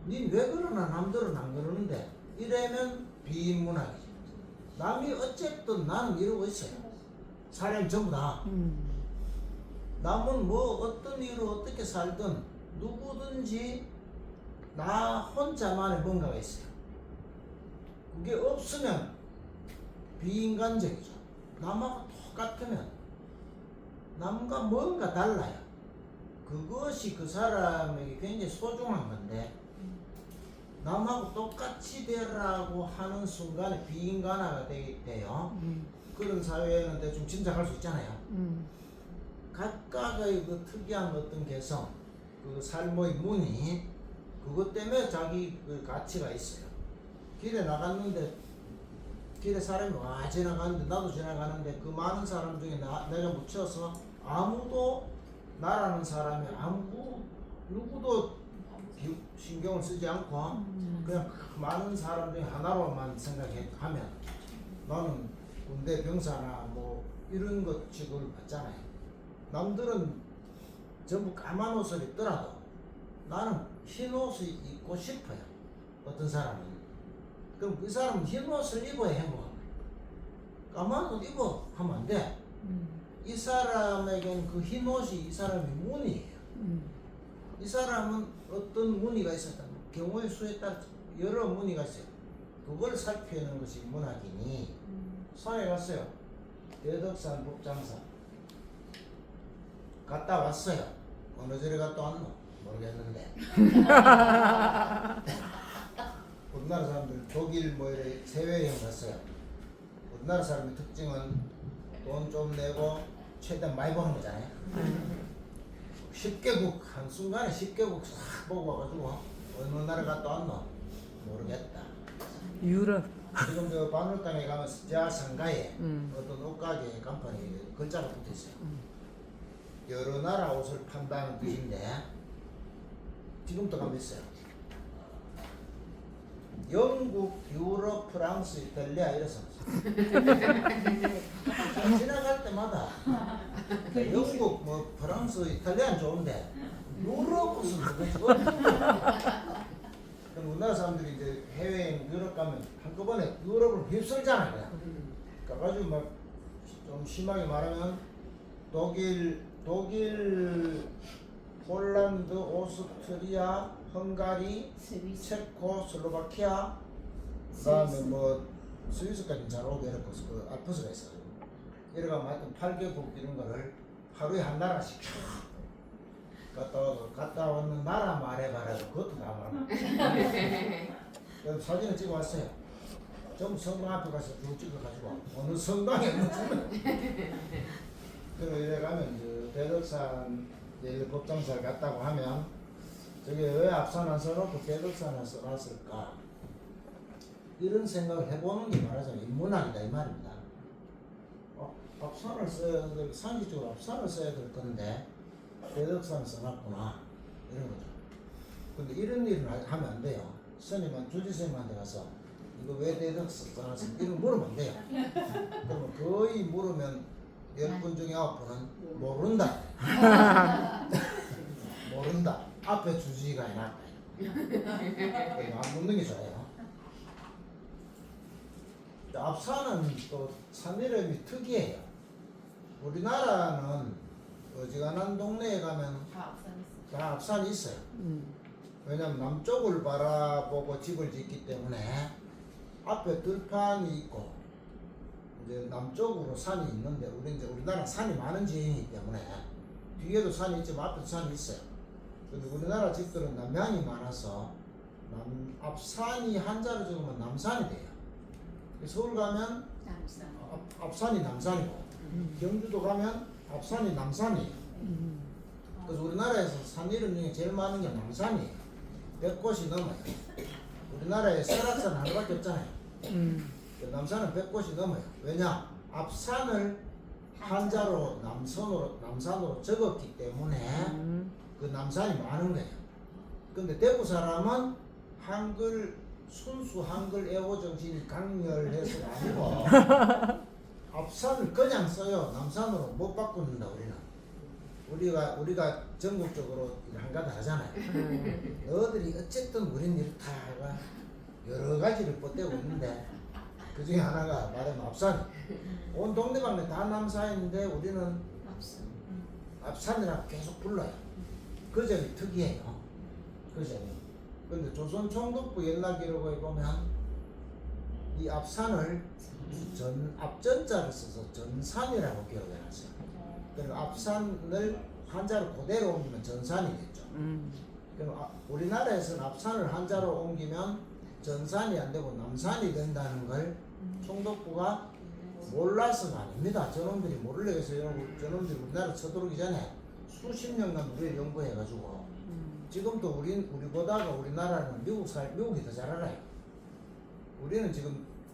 니 왜 그러나 남들은 안 그러는데 이러면 비인문학이지. 남이 어쨌든 나는 이러고 있어요. 사람이 전부 다. 남은 뭐 어떤 이유로 어떻게 살든 누구든지 나 혼자만의 뭔가가 있어요. 그게 없으면 비인간적이죠. 남하고 똑같으면 남과 뭔가 달라요. 그것이 그 사람에게 굉장히 소중한 건데 남하고 똑같이 되라고 하는 순간에 비인간화가 돼요. 그런 사회에는 대충 짐작할 수 있잖아요. 각각의 그 특이한 어떤 개성, 그 삶의 문이 그것 때문에 자기 그 가치가 있어요. 길에 나갔는데 길에 사람이 와 지나가는데 나도 지나가는데 그 많은 사람 중에 내가 묻혀서 아무도 나라는 사람이 누구도 신경을 쓰지 않고 그냥 그 많은 사람 중에 하나로만 생각하면 나는 군대 병사나 뭐 이런 것 취급을 받잖아요. 남들은 전부 까만 옷을 입더라도 나는 흰 옷을 입고 싶어요. 어떤 사람은. 그럼 그 사람은 흰 옷을 입어야 행복합니다. 까만 옷 입어 하면 안 돼. 이 사람에게는 그 흰 옷이 이 사람의 문이에요. 이 사람은 어떤 문의가 있었다. 경우의 수에 따라 여러 문의가 있어요. 그걸 살피는 것이 문학이니 산에 갔어요. 대덕산 법장산 갔다 왔어요. 어느 절에 갔다 왔노? 모르겠는데. 우리나라 사람들 독일 뭐 이래 해외여행 갔어요. 우리나라 사람의 특징은 돈 좀 내고 최대한 많이 버는 거잖아요. 10개국 한순간에 10개국 싹 보고 와가지고 어느 나라 갔다 왔노? 모르겠다. 유럽. 지금 저 바늘땅에 가면 저 상가에 어떤 옷가게 간판에 글자가 붙어있어요. 여러 나라 옷을 판다는 뜻인데 지금도 가면 있어요. 영국, 유럽, 프랑스, 이탈리아 이래서 지나갈 때마다 영국, 뭐 프랑스, 이탈리아는 좋은데 유럽 무슨 그럼 우리나라 사람들이 이제 해외여행 유럽 가면 한꺼번에 유럽을 휩쓸잖아요. 그냥. 가가지고 막 좀 심하게 말하면 독일, 폴란드, 오스트리아, 헝가리, 체코, 슬로바키아, 그다음에 뭐 스위스까지 잘 오게 이렇게 그 알프스가 있어요. 이래가면 하여튼 8개국 이런 거를 하루에 한 나라씩 갔다 왔는 나라 말해봐라도 그것도 다 말하면 그래서 사진을 찍어 왔어요. 전부 성당 앞에 가서 쭉 찍어가지고 어느 성당에 있는 그리고 이래 가면 이제 대덕산 이제 법장사를 갔다고 하면 저게 왜 앞산 안 써놓고 대덕산을 써놨을까 이런 생각을 해보는 게 말하자면 인문학이다 이 말입니다. 앞산을 써야 될 상식적으로 앞산을 써야 될 건데 대덕산을 써놨구나 이런 거죠. 근데 이런 일은 하면 안 돼요. 스님은 주지스님한테 가서 이거 왜 대덕산 써놨어 이런 물으면 안 돼요. 그러면 거의 물으면 10분 중에 9분은 모른다. 모른다. 앞에 주지가 해놨다. 안 묻는 게 좋아요. 앞산은 또 산 이름이 특이해요. 우리나라는 어지간한 동네에 가면 다 앞산이 있어요. 왜냐면 남쪽을 바라보고 집을 짓기 때문에 앞에 들판이 있고 이제 남쪽으로 산이 있는데 우리나라 산이 많은 지역이기 때문에 뒤에도 산이 있지만 앞에도 산이 있어요. 근데 우리나라 집들은 남향이 많아서 앞산이 한자로 적으면 남산이 돼요. 서울 가면 앞산이 남산이고 경주도 가면 앞산이 남산이에요. 그래서 우리나라에서 산 이름 중에 제일 많은 게 남산이에요. 100곳이 넘어요. 우리나라에 설악산 하나밖에 없잖아요. 남산은 100곳이 넘어요. 왜냐? 앞산을 한자로 남산으로 적었기 때문에 그 남산이 많은 거예요. 근데 대구 사람은 순수 한글 애호 정신이 강렬해서가 아니고 앞산을 그냥 써요. 남산으로 못 바꾼다 우리는. 우리가 전국적으로 한가다 하잖아요. 너희들이 어쨌든 우리는 이렇다가 여러 가지를 뻗대고 있는데 그 중에 하나가 말하면 앞산. 온 동네방네 다 남산인데 우리는 앞산이라고 계속 불러요. 그 점이 특이해요. 그 점이. 근데 조선 총독부 옛날 기록에 보면 이 앞산을 앞전자를 써서 전산이라고 기록해놨어요. 그러니까 앞산을 한자로 그대로 옮기면 전산이겠죠. 그럼 우리나라에서는 앞산을 한자로 옮기면 전산이 안 되고 남산이 된다는 걸 총독부가 몰라서가 아닙니다. 저놈들이 모르려고 해서 저놈들이 우리나라 쳐들어오기 전에 수십 년간 우리를 연구해가지고 지금도 우리보다가 우리나라는 미국이 더 잘 알아요. 우리는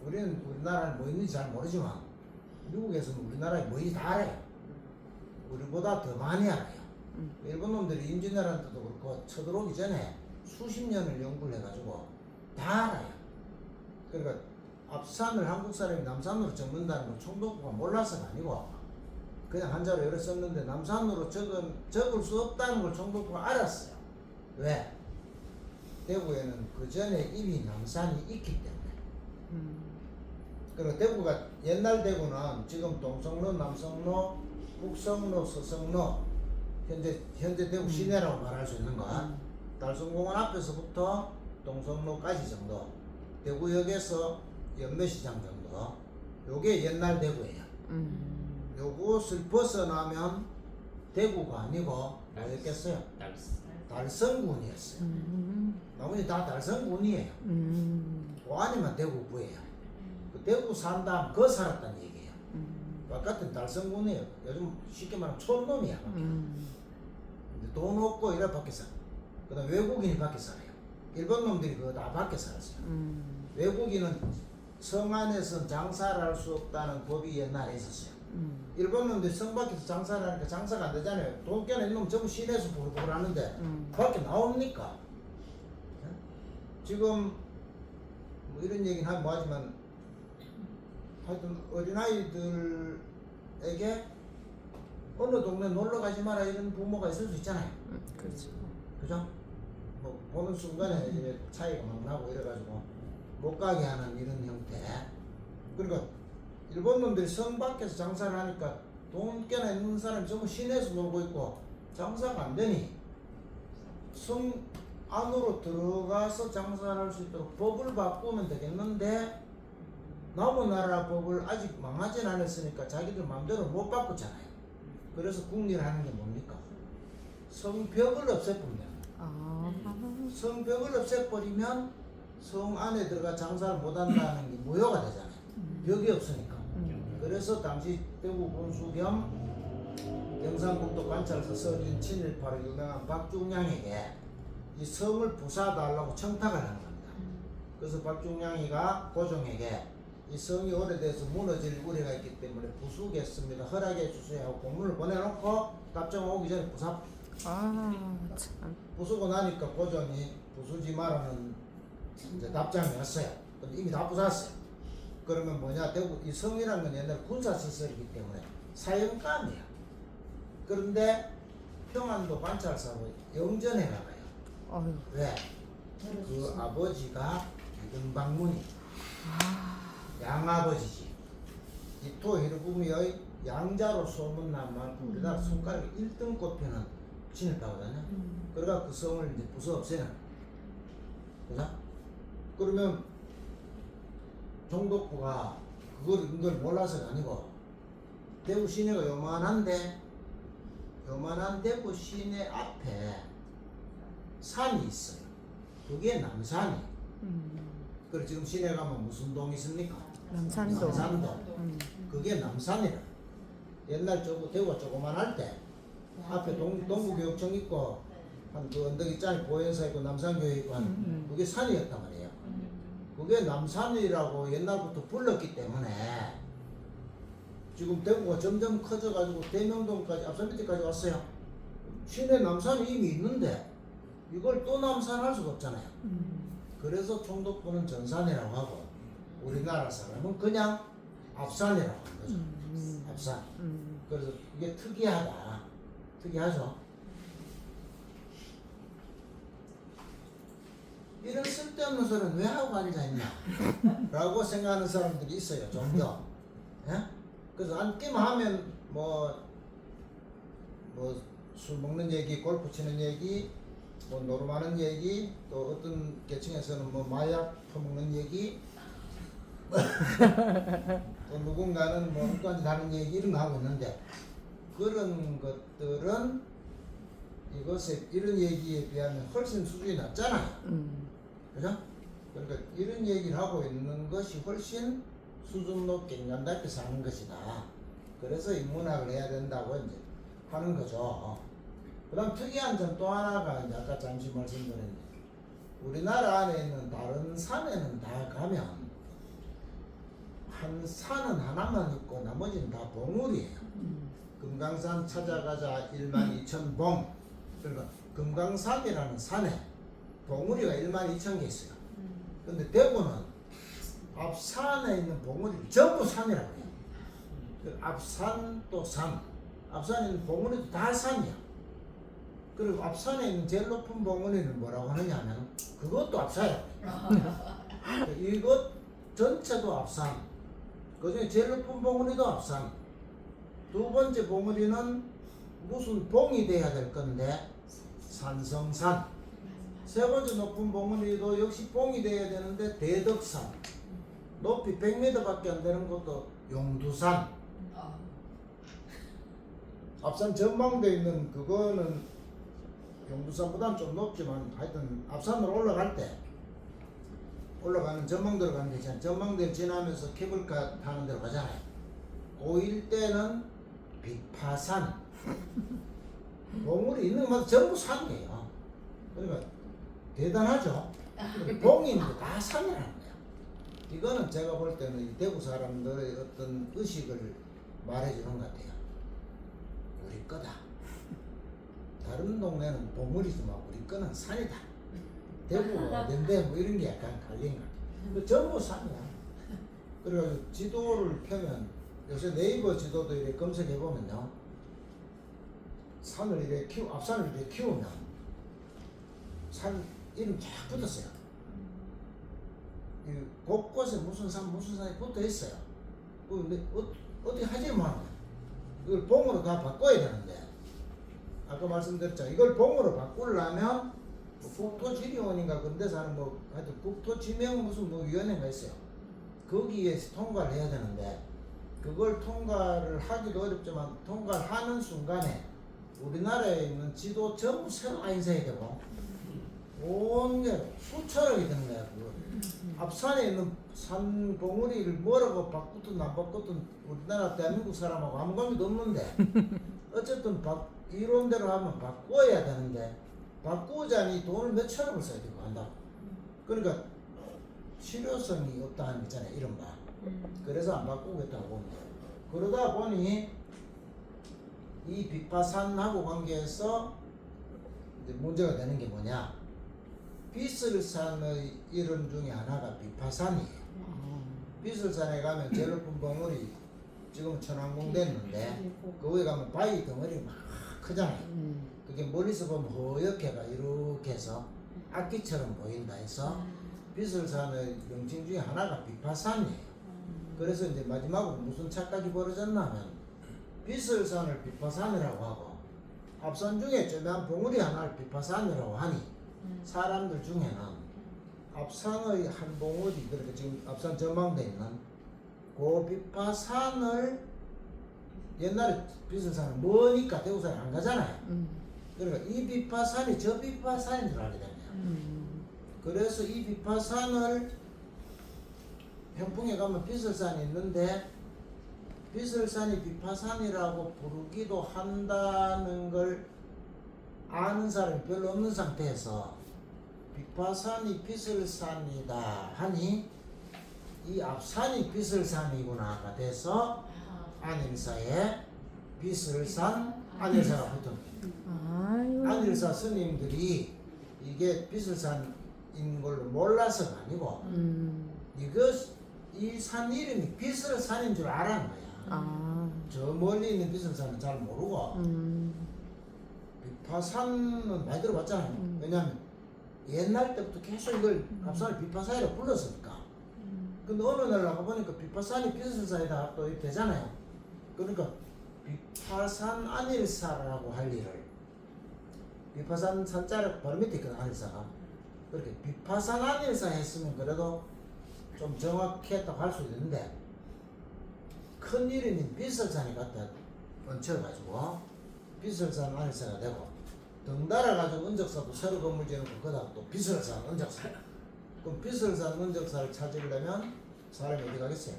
우리나라는 뭐 있는지 잘 모르지만 미국에서는 우리나라에 뭐 있는지 다 알아요. 우리보다 더 많이 알아요. 일본 놈들이 임진왜란때도 그렇고 쳐들어오기 전에 수십 년을 연구를 해가지고 다 알아요. 그러니까 앞산을 한국 사람이 남산으로 적는다는 건 총독부가 몰라서가 아니고 그냥 한자로 여러 썼는데 남산으로 적을 수 없다는 걸 총독부가 알았어요. 왜? 대구에는 그 전에 이미 남산이 있기 때문에. 그리고 대구가 옛날 대구는 지금 동성로, 남성로, 북성로, 서성로 현재 대구 시내라고 말할 수 있는 거. 달성공원 앞에서부터 동성로까지 정도, 대구역에서 연매시장 정도, 요게 옛날 대구예요. 요것을 벗어나면 대구가 아니고 뭐였겠어요? 달성군이었어요. 나머지 다 달성군이에요. 그 아니면 대구구예요. 그 대구 산다 그 살았다는 얘기예요. 바깥은 달성군이에요. 요즘 쉽게 말하면 촌놈이야. 돈 없고 이래 밖에 살아. 그 다음 외국인이 밖에 살아요. 일본 놈들이 그거 다 밖에 살았어요. 외국인은 성 안에서 장사를 할 수 없다는 법이 옛날에 있었어요. 일본 놈들이 성 밖에서 장사를 하니까 장사가 안 되잖아요. 돈 깨는 놈 전부 시내에서 보글보글 하는데 밖에 나옵니까? 지금 뭐 이런 얘기는 하면 뭐하지만 하여튼 어린아이들에게 어느 동네 놀러 가지 마라 이런 부모가 있을 수 있잖아요. 그렇죠. 그죠? 뭐 보는 순간에 이제 차이가 막 나고 이래가지고 못 가게 하는 이런 형태. 그러니까 일본 놈들이 성 밖에서 장사를 하니까 돈 깨나 있는 사람이 전부 시내에서 놀고 있고 장사가 안 되니 성 안으로 들어가서 장사를 할 수 있도록 법을 바꾸면 되겠는데 남은 나라 법을 아직 망하진 않았으니까 자기들 마음대로 못 바꾸잖아요. 그래서 국리를 하는 게 뭡니까? 성벽을 없애버리면 성벽을 없애버리면 성 안에 들어가 장사를 못한다는 게 무효가 되잖아요. 벽이 없으니까. 그래서 당시 대구 군수 겸 경상북도 관찰사 서린 친일파로 유명한 박중량에게 이 성을 부사달라고 청탁을 하는 겁니다. 그래서 박중량이가 고종에게 이 성이 오래돼서 무너질 우려가 있기 때문에 부수겠습니다. 허락해 주세요 하고 공문을 보내놓고 답장 오기 전에 참. 부수고 나니까 고종이 부수지 말라는 이제 답장이 왔어요. 근데 이미 다 부쉈어요. 그러면 뭐냐, 대구 이 성이라는 건 옛날 군사 시설이기 때문에 사형감이야. 그런데 평안도 관찰사로 영전에 나가요. 왜? 그 아버지가 이등박문이 양아버지지. 이토 히로부미의 양자로 소문난 만큼 우리나라 손가락에 1등 꼽히는 친일파거든요. 그러니까 그 성을 이제 부숴 없애는. 그죠? 그러면 총독부가 그걸 몰라서가 아니고 대구 시내가 요만한 대구 시내 앞에 산이 있어요. 그게 남산이. 그리고 지금 시내 가면 무슨 동이 있습니까? 남산동. 그게 남산이라. 옛날 대구가 조그만할 때 앞에 동부교육청 있고 한 그 언덕 있잖아요. 보현사 있고 남산교회 있고 한 그게 산이었단 말이에요. 그게 남산이라고 옛날부터 불렀기 때문에 지금 대구가 점점 커져가지고 대명동까지 앞산 밑에까지 왔어요. 시내 남산이 이미 있는데 이걸 또 남산할 수가 없잖아요. 그래서 총독부는 전산이라고 하고 우리나라 사람은 그냥 앞산이라고 하는 거죠. 앞산. 그래서 이게 특이하다. 특이하죠. 이런 쓸데없는 소리는 왜 하고 앉아있냐 라고 생각하는 사람들이 있어요. 좀 더. 예? 그래서 앉기만 하면 술 먹는 얘기, 골프 치는 얘기, 노름하는 얘기, 또 어떤 계층에서는 마약 퍼먹는 얘기, 또 누군가는 엉뚱한 다른 얘기 이런 거 하고 있는데 그런 것들은 이런 얘기에 비하면 훨씬 수준이 낮잖아요. 그죠? 그러니까 이런 얘기를 하고 있는 것이 훨씬 수준 높게 인간답게 사는 것이다. 그래서 인문학을 해야 된다고 이제 하는 거죠. 그 다음 특이한 점 또 하나가 이제 아까 잠시 말씀드렸는데 우리나라 안에 있는 다른 산에는 다 가면 한 산은 하나만 있고 나머지는 다 봉우리예요. 금강산 찾아가자 12,000봉. 그러니까 금강산이라는 산에 봉우리가 12,000개 있어요. 근데 대구는 앞산에 있는 봉우리를 전부 산이라고 해요. 그 앞산 또 산. 앞산에 있는 봉우리도 다 산이야. 그리고 앞산에 있는 제일 높은 봉우리는 뭐라고 하느냐 하면 그것도 앞산이라고 해요. 이것 전체도 앞산. 그 중에 제일 높은 봉우리도 앞산. 두 번째 봉우리는 무슨 봉이 돼야 될 건데 산성산. 세 번째 높은 봉우리도 역시 봉이 돼야 되는데 대덕산. 높이 100m밖에 안 되는 것도 용두산. 앞산 전망대 있는 그거는 용두산보다는 좀 높지만 하여튼 앞산으로 올라가는 전망대로 가는 데 있잖아요. 전망대를 지나면서 케이블카 타는 데로 가잖아요. 그 일대는 빅파산. 봉우리 있는 것마다 전부 산이에요. 그러니까 대단하죠. 봉이 있는데 다 산이라는 거야. 이거는 제가 볼 때는 이 대구 사람들의 어떤 의식을 말해주는 것 같아요. 우리 거다. 다른 동네는 봉우리지만 우리 거는 산이다. 대구가 어딘데 뭐 이런 게 약간 갈린 것 같아요. 전부 산이야. 그래가지고 지도를 펴면 요새 네이버 지도도 이렇게 검색해보면요. 산을 이렇게 앞산을 이렇게 키우면 산 이름 쫙 붙었어요. 이 곳곳에 무슨 산이 붙어 있어요. 근데 어떻게 하지를 못하는 거야. 이걸 봉으로 다 바꿔야 되는데 아까 말씀드렸잖아요. 이걸 봉으로 바꾸려면 국토지리원인가 근데서 하는 하여튼 국토지명 무슨 위원회가 있어요. 거기에 통과를 해야 되는데 그걸 통과를 하기도 어렵지만 통과를 하는 순간에 우리나라에 있는 지도 전부 새로 인쇄해야 되고 온 게 수천억이 되는 거야. 앞산에 있는 산 봉우리를 뭐라고 바꾸든 안 바꾸든 우리나라 대한민국 사람하고 아무 관계도 없는데 어쨌든 이론대로 하면 바꿔야 되는데 바꾸자니 돈을 몇 천억을 써야 되고 한다고. 그러니까 실효성이 없다는 거 있잖아요. 이른바. 그래서 안 바꾸겠다고 봅니다. 그러다 보니 이 빅파산하고 관계해서 이제 문제가 되는 게 뭐냐. 비슬산의 이름 중에 하나가 빅파산이에요. 비슬산에 가면 제일 높은 봉우리 지금 천왕궁 됐는데 그 위에 가면 바위 덩어리가 막 크잖아요. 그게 멀리서 보면 허옇게가 이렇게 해서 악기처럼 보인다 해서 비슬산의 명칭 중에 하나가 빅파산이에요. 그래서 이제 마지막으로 무슨 착각이 벌어졌냐면 비슬산을 빅파산이라고 하고 앞산 중에 조그만 봉우리 하나를 빅파산이라고 하니 사람들 중에는 앞산의 한 봉우리 그러니까 지금 앞산 전망대 있는 그 빅파산을 옛날에 비슬산은 머니까 대구산에 안 가잖아요. 그러니까 이 빅파산이 저 빅파산인 줄 알게 됩니다. 그래서 이 빅파산을 현풍에 가면 비슬산이 있는데 비설산이 비파산이라고 부르기도 한다는 걸 아는 사람이 별로 없는 상태에서 비파산이 비설산이다 하니 이 앞산이 비설산이구나가 돼서 안일사에 비설산 안일사가 붙은 거예요. 아유. 안일사 스님들이 이게 비설산인 걸로 몰라서가 아니고 이 산 이름이 비설산인 줄 알았는 거야. 아. 저 멀리 있는 비설산은 잘 모르고 비파산은 많이 들어봤잖아요. 왜냐하면 옛날 때부터 계속 이걸 앞산을 비파산이라고 불렀으니까. 근데 어느 날 나가보니까 비파산이 비설산이다 또 이렇게 되잖아요. 그러니까 비파산 안일사라고 할 일을 비파산 산자를 바로 밑에 있거든 안일사가. 그렇게 비파산 안일사 했으면 그래도 좀 정확했다고 할 수 있는데 큰 이름인 비설산이 갖다 얹혀가지고 비설산 안일사가 되고 덩달아 가지고 은적사도 새로 건물 지어놓고 거기다 또 비설산 은적사. 그럼 비설산 은적사를 찾으려면 사람이 어디 가겠어요?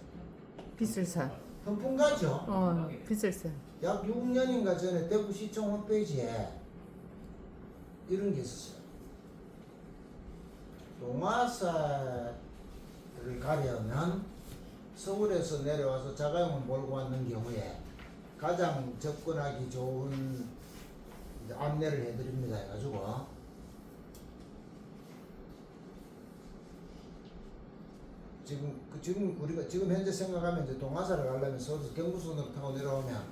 비설산. 현풍 가죠. 비설산. 약 6년인가 전에 대구시청 홈페이지에 이런 게 있었어요. 동화사를 가려면 서울에서 내려와서 자가용을 몰고 왔는 경우에 가장 접근하기 좋은 이제 안내를 해드립니다 해가지고 지금 우리가 지금 현재 생각하면 이제 동화사를 가려면 서울에서 경부선으로 타고 내려오면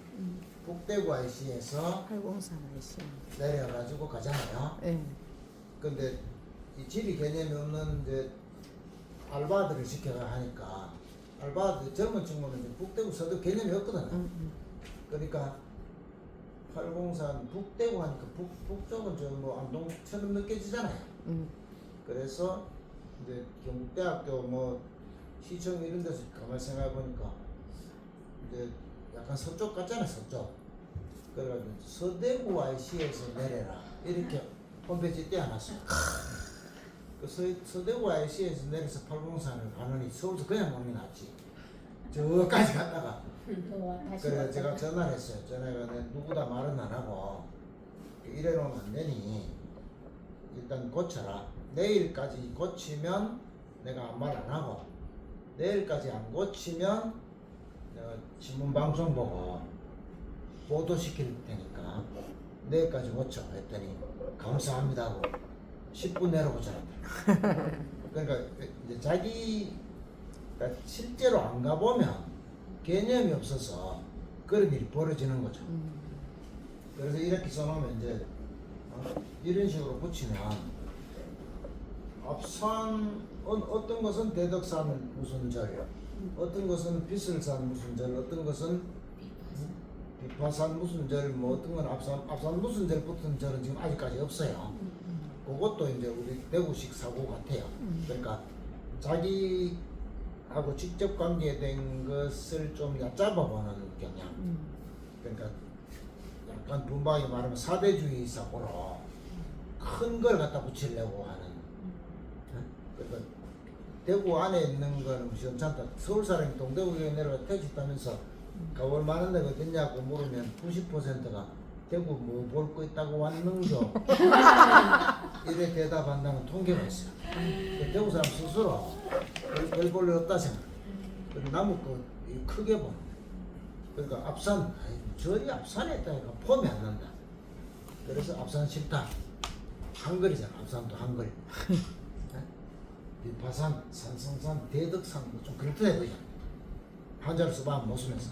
북대구 IC에서 803 IC. 내려가지고 가잖아요. 네. 근데 이 지리 개념이 없는 이제 알바들을 시켜가 하니까 알바들 젊은 친구는 이제 북대구 서도 개념이 없거든요. 그러니까 803 북대구 하니까 북쪽은 저 뭐 안동처럼 느껴지잖아요. 그래서 이제 경북대학교 뭐 시청 이런 데서 가만히 생각해 보니까 이제 약간 서쪽 같잖아요, 서쪽. 그래가지고 서대구 IC에서 내려라 이렇게 홈페이지에 떼어놨어요. 그 서대구 IC에서 내려서 803을 가느니 서울서 그냥 오는 게 낫지. 저까지 갔다가 그래 제가 전화를 했어요. 전화가 누구다 말은 안 하고 이래놓으면 안 되니 일단 고쳐라. 내일까지 고치면 내가 아무 말 안 하고 내일까지 안 고치면 내가 신문 방송 보고 보도시킬 테니까 내일까지 고쳐 했더니 감사합니다 하고 10분 내려보자. 그러니까 이제 자기가 실제로 안 가보면 개념이 없어서 그런 일이 벌어지는 거죠. 그래서 이렇게 써놓으면 이제 이런 식으로 붙이면 앞산 어떤 것은 대덕산 무슨 절, 어떤 것은 비설산 무슨 절, 어떤 것은 비파산 무슨 절, 뭐 어떤 건 앞산 무슨 절 붙은 절은 지금 아직까지 없어요. 그것도 이제 우리 대구식 사고 같아요. 그러니까 자기하고 직접 관계된 것을 좀 얕잡아보는 경향. 그러니까 약간 분방이 말하면 사대주의 사고로 큰 걸 갖다 붙이려고 하는. 그러니까 대구 안에 있는 거는 괜찮다. 서울 사람이 동대구에 내려가 택시 타면서 가볼 만한 데가 어딨냐고 물으면 90%가 대구 뭐 볼 거 있다고 왔는겨 이래 대답한다는 통계가 있어요. 대구 사람 스스로 별 볼 일 없다 생각. 그리고 나무 거 크게 보는. 그러니까 앞산 저리 앞산에 있다니까 폼이 안 난다. 그래서 앞산 싫다. 한글이잖아. 앞산도 한글. 비파산, 산성산, 대덕산 좀 그렇게 보이잖아. 한자로 써봐 못 쓰면서.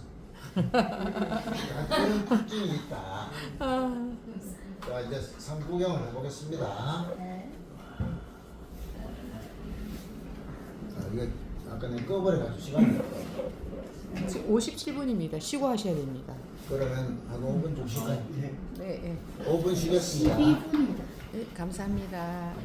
그런 특징이 있다. 자 이제 산 구경을 해보겠습니다. 자 이거 아까 내가 꺼버려가지고 시간이 지금 57분입니다. 쉬고 하셔야 됩니다. 그러면 한 5분 좀 쉬까요? 네. 5분 쉬겠습니다. 네, 감사합니다.